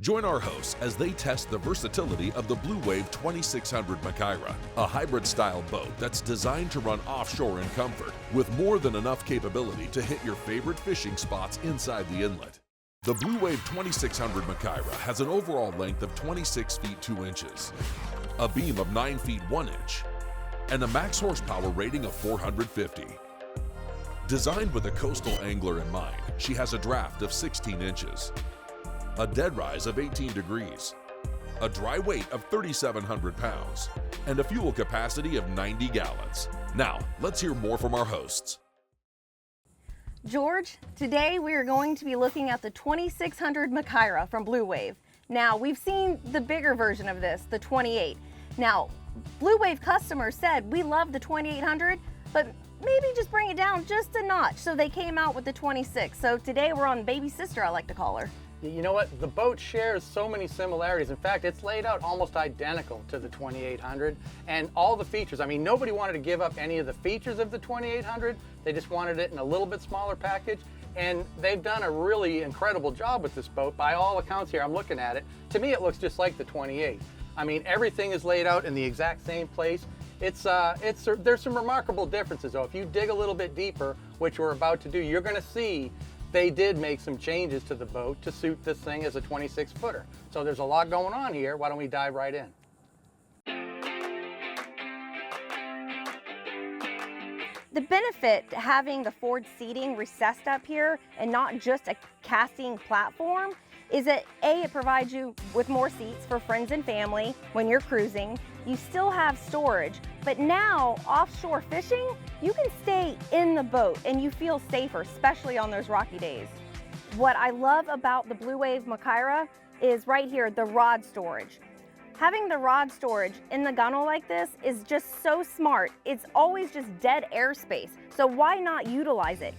Join our hosts as they test the versatility of the Blue Wave 2600 Machaira, a hybrid-style boat that's designed to run offshore in comfort, with more than enough capability to hit your favorite fishing spots inside the inlet. The Blue Wave 2600 Machaira has an overall length of 26 feet 2 inches, a beam of 9 feet 1 inch, and a max horsepower rating of 450. Designed with a coastal angler in mind, she has a draft of 16 inches, a dead rise of 18 degrees, a dry weight of 3,700 pounds, and a fuel capacity of 90 gallons. Now, let's hear more from our hosts. George, today we are going to be looking at the 2600 Machaira from Blue Wave. Now, we've seen the bigger version of this, the 28. Now, Blue Wave customers said, we love the 2800, but maybe just bring it down just a notch. So they came out with the 26. So today we're on baby sister, I like to call her. You know what? The boat shares so many similarities. In fact, it's laid out almost identical to the 2800 and all the features. I mean, nobody wanted to give up any of the features of the 2800. They just wanted it in a little bit smaller package. And they've done a really incredible job with this boat. By all accounts here, I'm looking at it. To me, it looks just like the 28. I mean, everything is laid out in the exact same place. There's some remarkable differences though. If you dig a little bit deeper, which we're about to do, you're gonna see they did make some changes to the boat to suit this thing as a 26-footer. So there's a lot going on here. Why don't we dive right in? The benefit to having the forward seating recessed up here and not just a casting platform is that A, it provides you with more seats for friends and family when you're cruising. You still have storage, but now offshore fishing, you can stay in the boat and you feel safer, especially on those rocky days. What I love about the Blue Wave Machaira is right here, the rod storage. Having the rod storage in the gunnel like this is just so smart. It's always just dead airspace, so why not utilize it?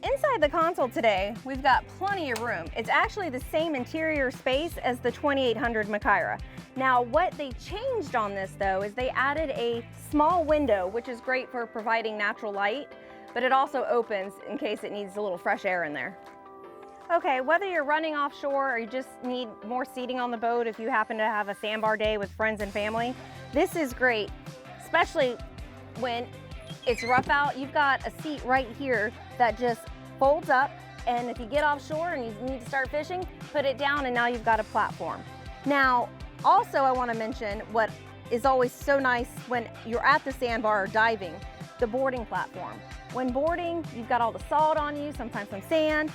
Inside the console today, we've got plenty of room. It's actually the same interior space as the 2800 Machaira. Now, what they changed on this though is they added a small window, which is great for providing natural light, but it also opens in case it needs a little fresh air in there. Okay, whether you're running offshore or you just need more seating on the boat if you happen to have a sandbar day with friends and family, this is great, especially when it's rough out. You've got a seat right here that just folds up, and if you get offshore and you need to start fishing, put it down and now you've got a platform. Now, also I want to mention what is always so nice when you're at the sandbar or diving, the boarding platform. When boarding, you've got all the salt on you, sometimes some sand.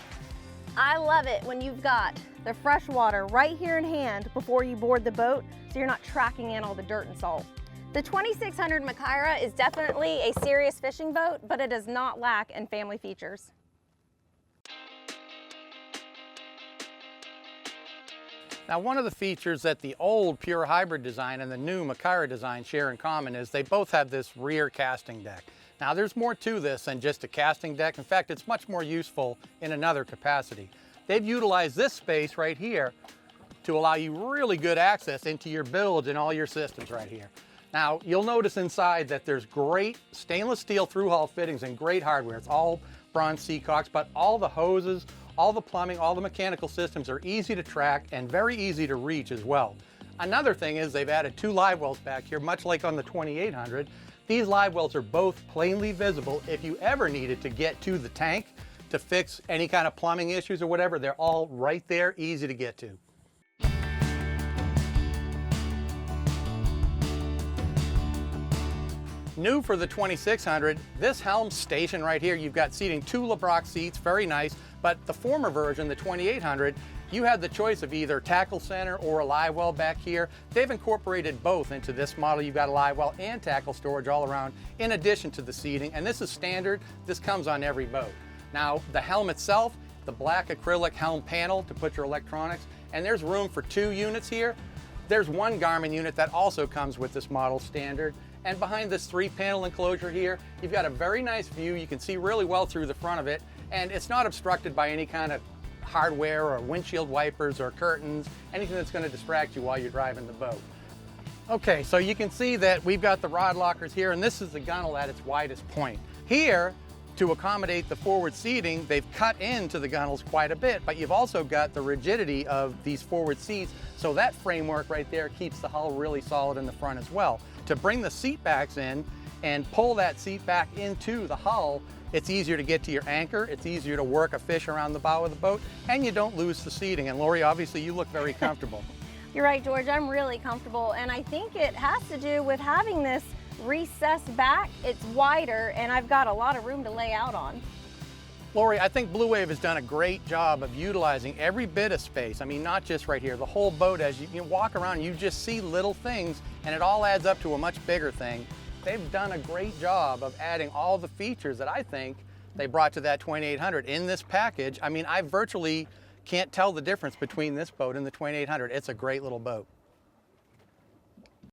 I love it when you've got the fresh water right here in hand before you board the boat, so you're not tracking in all the dirt and salt. The 2600 Machaira is definitely a serious fishing boat, but it does not lack in family features. Now, one of the features that the old pure hybrid design and the new Machaira design share in common is they both have this rear casting deck. Now, there's more to this than just a casting deck. In fact, it's much more useful in another capacity. They've utilized this space right here to allow you really good access into your bilge and all your systems right here. Now, you'll notice inside that there's great stainless steel through-hull fittings and great hardware. It's all bronze Seacocks, but all the hoses, all the plumbing, all the mechanical systems are easy to track and very easy to reach as well. Another thing is they've added 2 live wells back here, much like on the 2800. These live wells are both plainly visible. If you ever needed to get to the tank to fix any kind of plumbing issues or whatever, they're all right there, easy to get to. New for the 2600, this helm station right here, you've got seating 2 LeBrock seats, very nice, but the former version, the 2800, you had the choice of either tackle center or a live well back here. They've incorporated both into this model. You've got a live well and tackle storage all around, in addition to the seating, and this is standard. This comes on every boat. Now, the helm itself, the black acrylic helm panel to put your electronics, and there's room for 2 units here. There's 1 Garmin unit that also comes with this model standard. And behind this 3-panel enclosure here, you've got a very nice view. You can see really well through the front of it, and it's not obstructed by any kind of hardware or windshield wipers or curtains, anything that's going to distract you while you're driving the boat. Okay, so you can see that we've got the rod lockers here, and this is the gunnel at its widest point. Here, to accommodate the forward seating, they've cut into the gunnels quite a bit, but you've also got the rigidity of these forward seats, so that framework right there keeps the hull really solid in the front as well. To bring the seat backs in and pull that seat back into the hull, it's easier to get to your anchor, it's easier to work a fish around the bow of the boat, and you don't lose the seating. And Lori, obviously you look very comfortable. You're right, George, I'm really comfortable, and I think it has to do with having this recessed back. It's wider, and I've got a lot of room to lay out on. Lori, I think Blue Wave has done a great job of utilizing every bit of space. I mean, not just right here, the whole boat. As you walk around, you just see little things, and it all adds up to a much bigger thing. They've done a great job of adding all the features that I think they brought to that 2800 in this package. I mean, I virtually can't tell the difference between this boat and the 2800. It's a great little boat.